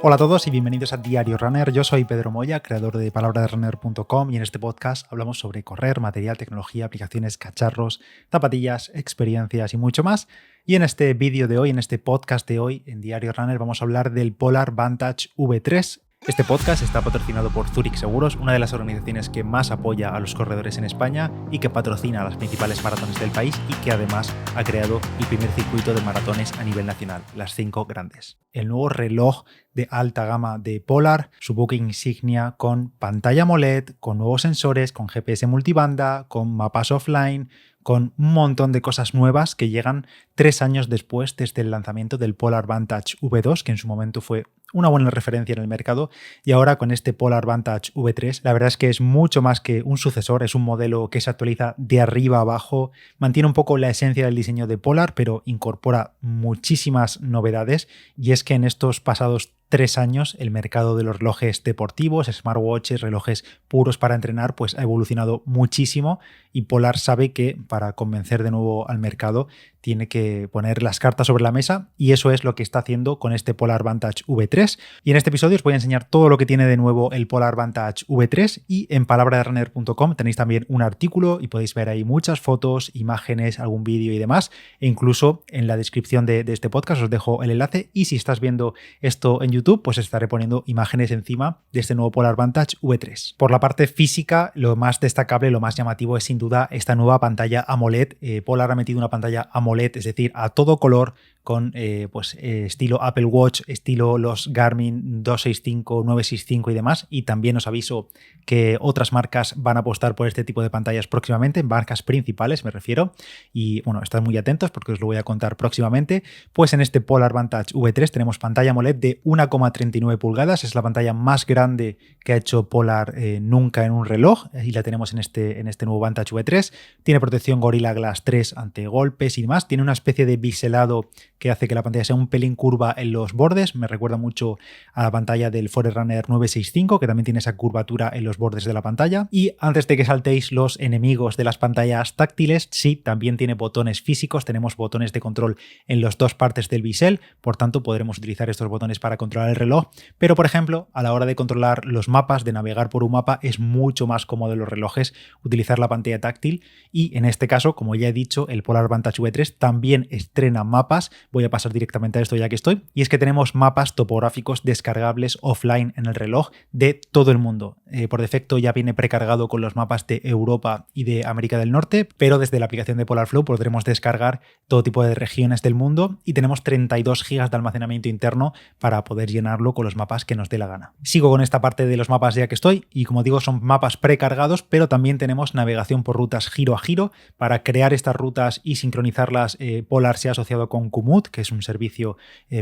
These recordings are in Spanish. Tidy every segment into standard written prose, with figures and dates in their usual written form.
Hola a todos y bienvenidos a Diario Runner. Yo soy Pedro Moya, creador de palabraderunner.com, y en este podcast hablamos sobre correr, material, tecnología, aplicaciones, cacharros, zapatillas, experiencias y mucho más. Y en este vídeo de hoy, en este podcast de hoy, en Diario Runner, vamos a hablar del Polar Vantage V3. Este podcast está patrocinado por Zurich Seguros, una de las organizaciones que más apoya a los corredores en España y que patrocina las principales maratones del país y que además ha creado el primer circuito de maratones a nivel nacional, las 5 grandes. El nuevo reloj de alta gama de Polar, su buque insignia con pantalla AMOLED, con nuevos sensores, con GPS multibanda, con mapas offline, con un montón de cosas nuevas que llegan 3 años después desde el lanzamiento del Polar Vantage V2, que en su momento fue una buena referencia en el mercado, y ahora con este Polar Vantage V3 la verdad es que es mucho más que un sucesor, es un modelo que se actualiza de arriba a abajo, mantiene un poco la esencia del diseño de Polar, pero incorpora muchísimas novedades, y es que en estos pasados 3 años el mercado de los relojes deportivos, smartwatches, relojes puros para entrenar, pues ha evolucionado muchísimo y Polar sabe que para convencer de nuevo al mercado tiene que poner las cartas sobre la mesa, y eso es lo que está haciendo con este Polar Vantage V3. Y en este episodio os voy a enseñar todo lo que tiene de nuevo el Polar Vantage V3, y en palabraderunner.com tenéis también un artículo y podéis ver ahí muchas fotos, imágenes, algún vídeo y demás, e incluso en la descripción de este podcast os dejo el enlace, y si estás viendo esto en YouTube, pues estaré poniendo imágenes encima de este nuevo Polar Vantage V3. Por la parte física, lo más destacable, lo más llamativo es sin duda esta nueva pantalla AMOLED. Polar ha metido una pantalla AMOLED, es decir, a todo color, con estilo Apple Watch, estilo los Garmin 265, 965 y demás. Y también os aviso que otras marcas van a apostar por este tipo de pantallas próximamente, marcas principales me refiero. Y bueno, estad muy atentos porque os lo voy a contar próximamente. Pues en este Polar Vantage V3 tenemos pantalla AMOLED de 1,39 pulgadas, es la pantalla más grande que ha hecho Polar nunca en un reloj, y la tenemos en este nuevo Vantage V3. Tiene protección Gorilla Glass 3 ante golpes y demás. Tiene una especie de biselado que hace que la pantalla sea un pelín curva en los bordes. Me recuerda mucho a la pantalla del Forerunner 965, que también tiene esa curvatura en los bordes de la pantalla. Y antes de que saltéis los enemigos de las pantallas táctiles, sí, también tiene botones físicos. Tenemos botones de control en las dos partes del bisel, por tanto podremos utilizar estos botones para controlar el reloj. Pero por ejemplo, a la hora de controlar los mapas, de navegar por un mapa, es mucho más cómodo en los relojes utilizar la pantalla táctil, y en este caso, como ya he dicho, el Polar Vantage V3 también estrena mapas. Voy a pasar directamente a esto ya que estoy, y es que tenemos mapas topográficos descargables offline en el reloj de todo el mundo. Por defecto ya viene precargado con los mapas de Europa y de América del Norte, pero desde la aplicación de Polar Flow podremos descargar todo tipo de regiones del mundo, y tenemos 32 GB de almacenamiento interno para poder llenarlo con los mapas que nos dé la gana. Sigo con esta parte de los mapas ya que estoy, y como digo, son mapas precargados, pero también tenemos navegación por rutas giro a giro. Para crear estas rutas y sincronizarlas, Polar se ha asociado con Komoot, que es un servicio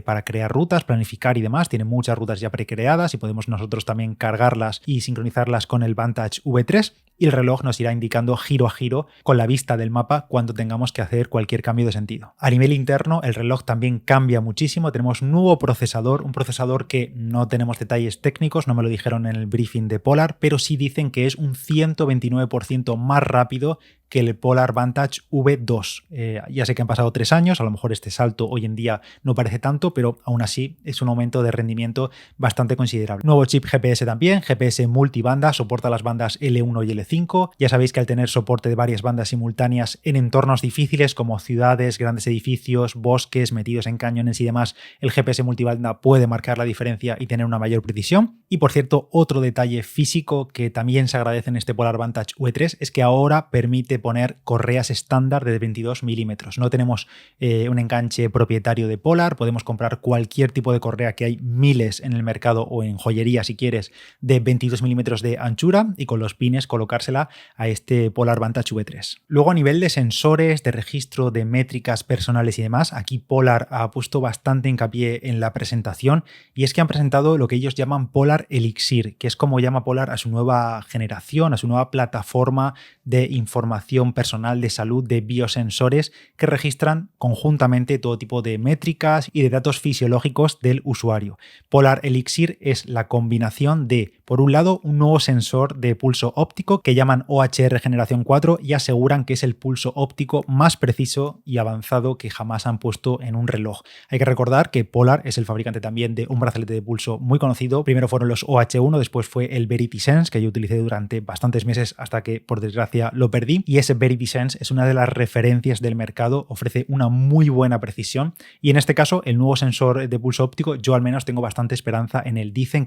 para crear rutas, planificar y demás. Tiene muchas rutas ya precreadas y podemos nosotros también cargarlas y sincronizarlas con el Vantage V3, y el reloj nos irá indicando giro a giro con la vista del mapa cuando tengamos que hacer cualquier cambio de sentido. A nivel interno, el reloj también cambia muchísimo. Tenemos un nuevo procesador, un procesador que no tenemos detalles técnicos, no me lo dijeron en el briefing de Polar, pero sí dicen que es un 129% más rápido que el Polar Vantage V2. Ya sé que han pasado 3 años, a lo mejor este salto hoy en día no parece tanto, pero aún así es un aumento de rendimiento bastante considerable. Nuevo chip GPS también, GPS multibanda, soporta las bandas L1 y L5. Ya sabéis que al tener soporte de varias bandas simultáneas en entornos difíciles como ciudades, grandes edificios, bosques, metidos en cañones y demás, el GPS multibanda puede marcar la diferencia y tener una mayor precisión. Y por cierto, otro detalle físico que también se agradece en este Polar Vantage V3 es que ahora permite poner correas estándar de 22 milímetros. No tenemos un enganche propietario de Polar, podemos comprar cualquier tipo de correa, que hay miles en el mercado, o en joyería si quieres, de 22 milímetros de anchura, y con los pines colocársela a este Polar Vantage V3. Luego, a nivel de sensores, de registro de métricas personales y demás, aquí Polar ha puesto bastante hincapié en la presentación, y es que han presentado lo que ellos llaman Polar Elixir, que es como llama Polar a su nueva generación, a su nueva plataforma de información personal de salud, de biosensores que registran conjuntamente todo tipo de métricas y de datos fisiológicos del usuario. Polar Elixir es la combinación de Por un lado, un nuevo sensor de pulso óptico que llaman OHR Generación 4 y aseguran que es el pulso óptico más preciso y avanzado que jamás han puesto en un reloj. Hay que recordar que Polar es el fabricante también de un brazalete de pulso muy conocido. Primero fueron los OH1, después fue el VeritySense, que yo utilicé durante bastantes meses hasta que, por desgracia, lo perdí. Y ese VeritySense es una de las referencias del mercado, ofrece una muy buena precisión. Y en este caso, el nuevo sensor de pulso óptico, yo al menos tengo bastante esperanza en él. Dicen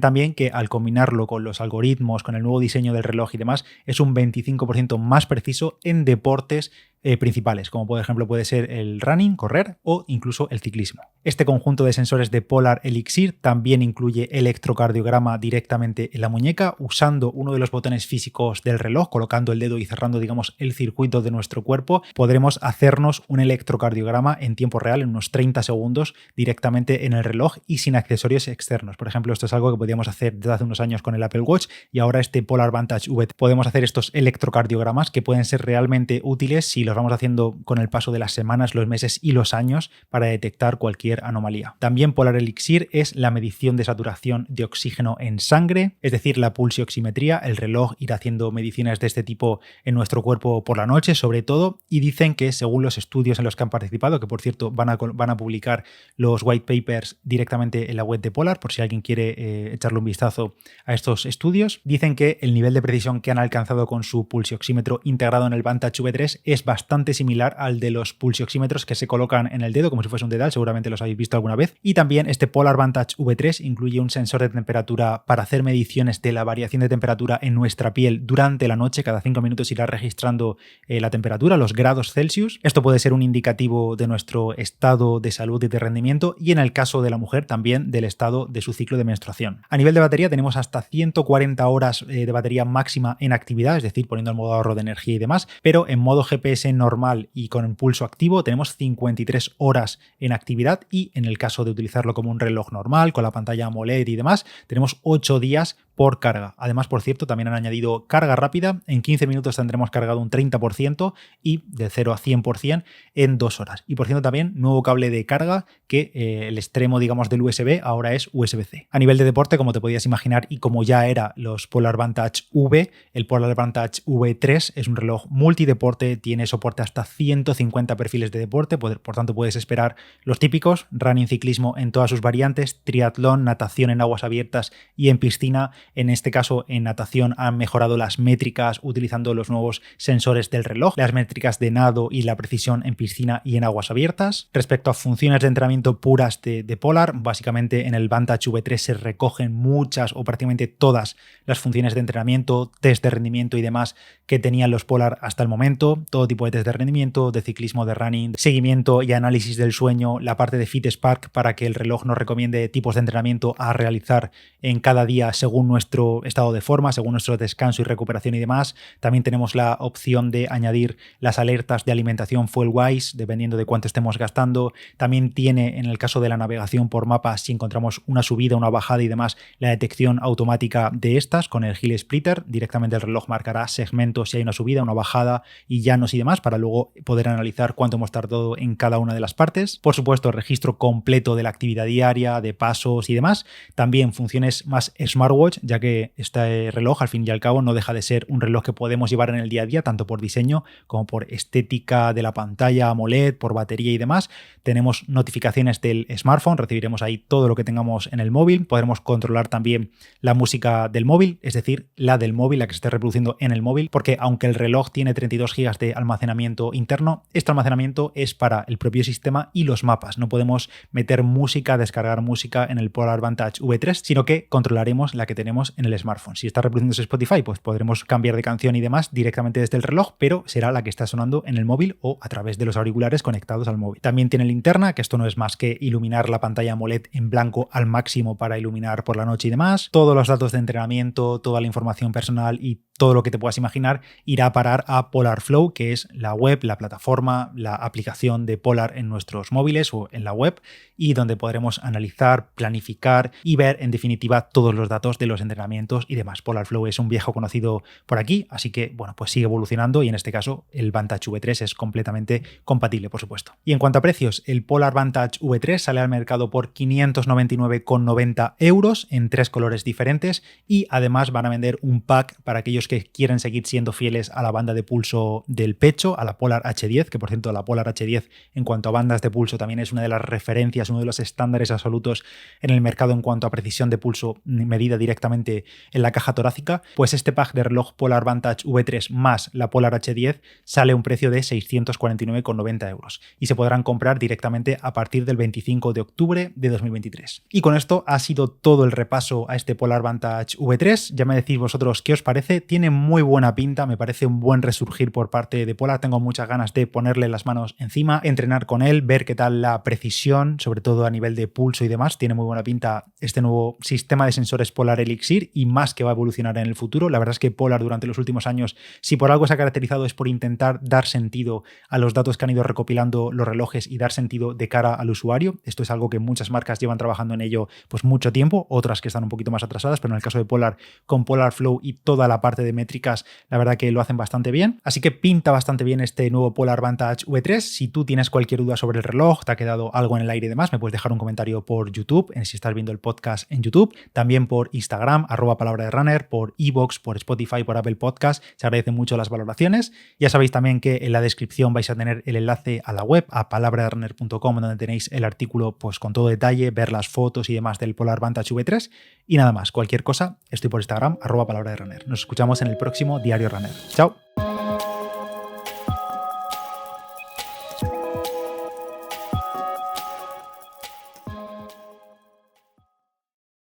también que al combinarlo con los algoritmos, con el nuevo diseño del reloj y demás, es un 25% más preciso en deportes principales, como por ejemplo puede ser el running, correr o incluso el ciclismo. Este conjunto de sensores de Polar Elixir también incluye electrocardiograma directamente en la muñeca, usando uno de los botones físicos del reloj, colocando el dedo y cerrando, digamos, el circuito de nuestro cuerpo, podremos hacernos un electrocardiograma en tiempo real, en unos 30 segundos, directamente en el reloj y sin accesorios externos. Por ejemplo, esto es algo que podíamos hacer desde hace unos años con el Apple Watch y ahora este Polar Vantage V. Podemos hacer estos electrocardiogramas que pueden ser realmente útiles si los vamos haciendo con el paso de las semanas, los meses y los años para detectar cualquier anomalía. También Polar Elixir es la medición de saturación de oxígeno en sangre, es decir, la pulsioximetría. El reloj irá haciendo mediciones de este tipo en nuestro cuerpo por la noche, sobre todo, y dicen que según los estudios en los que han participado, que por cierto van a publicar los white papers directamente en la web de Polar, por si alguien quiere echarle un vistazo a estos estudios, dicen que el nivel de precisión que han alcanzado con su pulsioxímetro integrado en el Vantage V3 es bastante similar al de los pulsioxímetros que se colocan en el dedo, como si fuese un dedal, seguramente los habéis visto alguna vez. Y también este Polar Vantage V3 incluye un sensor de temperatura para hacer mediciones de la variación de temperatura en nuestra piel durante la noche. Cada 5 minutos irá registrando la temperatura, los grados Celsius. Esto puede ser un indicativo de nuestro estado de salud y de rendimiento, y en el caso de la mujer también del estado de su ciclo de menstruación. A nivel de batería tenemos hasta 140 horas de batería máxima en actividad, es decir, poniendo el modo ahorro de energía y demás, pero en modo GPS normal y con el pulso activo tenemos 53 horas en actividad, y en el caso de utilizarlo como un reloj normal, con la pantalla AMOLED y demás, tenemos 8 días por carga. Además, por cierto, también han añadido carga rápida. En 15 minutos tendremos cargado un 30% y de 0 a 100% en 2 horas. Y por cierto, también nuevo cable de carga que el extremo, digamos, del USB ahora es USB-C. A nivel de deporte, como te podías imaginar y como ya era los Polar Vantage V, el Polar Vantage V3 es un reloj multideporte, tiene soporte hasta 150 perfiles de deporte, por tanto puedes esperar los típicos, running, ciclismo en todas sus variantes, triatlón, natación en aguas abiertas y en piscina. En este caso, en natación han mejorado las métricas utilizando los nuevos sensores del reloj, las métricas de nado y la precisión en piscina y en aguas abiertas. Respecto a funciones de entrenamiento puras de Polar, básicamente en el Vantage V3 se recogen muchas o prácticamente todas las funciones de entrenamiento, test de rendimiento y demás que tenían los Polar hasta el momento, todo tipo de test de rendimiento, de ciclismo, de running, seguimiento y análisis del sueño, la parte de FitSpark para que el reloj nos recomiende tipos de entrenamiento a realizar en cada día según nuestro estado de forma, según nuestro descanso y recuperación y demás. También tenemos la opción de añadir las alertas de alimentación fuel-wise, dependiendo de cuánto estemos gastando. También tiene, en el caso de la navegación por mapas, si encontramos una subida, una bajada y demás, la detección automática de estas con el Hill Splitter. Directamente el reloj marcará segmentos si hay una subida, una bajada y llanos y demás, para luego poder analizar cuánto hemos tardado en cada una de las partes. Por supuesto, registro completo de la actividad diaria, de pasos y demás. También funciones más smartwatch, ya que este reloj al fin y al cabo no deja de ser un reloj que podemos llevar en el día a día, tanto por diseño como por estética de la pantalla AMOLED, por batería y demás. Tenemos notificaciones del smartphone, recibiremos ahí todo lo que tengamos en el móvil. Podremos controlar también la música del móvil, es decir, la del móvil, la que se esté reproduciendo en el móvil, porque aunque el reloj tiene 32 GB de almacenamiento interno, este almacenamiento es para el propio sistema y los mapas. No podemos meter música, descargar música en el Polar Vantage V3, sino que controlaremos la que tenemos en el smartphone. Si está reproduciéndose Spotify, pues podremos cambiar de canción y demás directamente desde el reloj, pero será la que está sonando en el móvil o a través de los auriculares conectados al móvil. También tiene linterna, que esto no es más que iluminar la pantalla AMOLED en blanco al máximo para iluminar por la noche y demás. Todos los datos de entrenamiento, toda la información personal y todo lo que te puedas imaginar irá a parar a Polarflow, que es la web, la plataforma, la aplicación de Polar en nuestros móviles o en la web, y donde podremos analizar, planificar y ver en definitiva todos los datos de los entrenamientos y demás. Polarflow es un viejo conocido por aquí, así que bueno, pues sigue evolucionando y en este caso el Vantage V3 es completamente compatible, por supuesto. Y en cuanto a precios, el Polar Vantage V3 sale al mercado por 599,90 euros en 3 colores diferentes y además van a vender un pack para aquellos que quieren seguir siendo fieles a la banda de pulso del pecho, a la Polar H10, que por cierto la Polar H10 en cuanto a bandas de pulso también es una de las referencias, uno de los estándares absolutos en el mercado en cuanto a precisión de pulso medida directamente en la caja torácica. Pues este pack de reloj Polar Vantage V3 más la Polar H10 sale a un precio de 649,90 euros y se podrán comprar directamente a partir del 25 de octubre de 2023. Y con esto ha sido todo el repaso a este Polar Vantage V3. Ya me decís vosotros qué os parece. Tiene muy buena pinta, me parece un buen resurgir por parte de Polar. Tengo muchas ganas de ponerle las manos encima, entrenar con él, ver qué tal la precisión, sobre todo a nivel de pulso y demás. Tiene muy buena pinta este nuevo sistema de sensores Polar Elixir y más que va a evolucionar en el futuro. La verdad es que Polar durante los últimos años, si por algo se ha caracterizado, es por intentar dar sentido a los datos que han ido recopilando los relojes y dar sentido de cara al usuario. Esto es algo que muchas marcas llevan trabajando en ello pues mucho tiempo, otras que están un poquito más atrasadas, pero en el caso de Polar, con Polarflow y toda la parte de métricas, la verdad que lo hacen bastante bien. Así que pinta bastante bien este nuevo Polar Vantage V3. Si tú tienes cualquier duda sobre el reloj, te ha quedado algo en el aire y demás, me puedes dejar un comentario por YouTube, si estás viendo el podcast en YouTube, también por Instagram, @palabra de runner, por iVoox, por Spotify, por Apple Podcast. Se agradecen mucho las valoraciones. Ya sabéis también que en la descripción vais a tener el enlace a la web, a palabraderunner.com, donde tenéis el artículo pues con todo detalle, ver las fotos y demás del Polar Vantage V3. Y nada más, cualquier cosa, estoy por Instagram, @palabra de runner. Nos escuchamos en el próximo Diario Runner. Chao.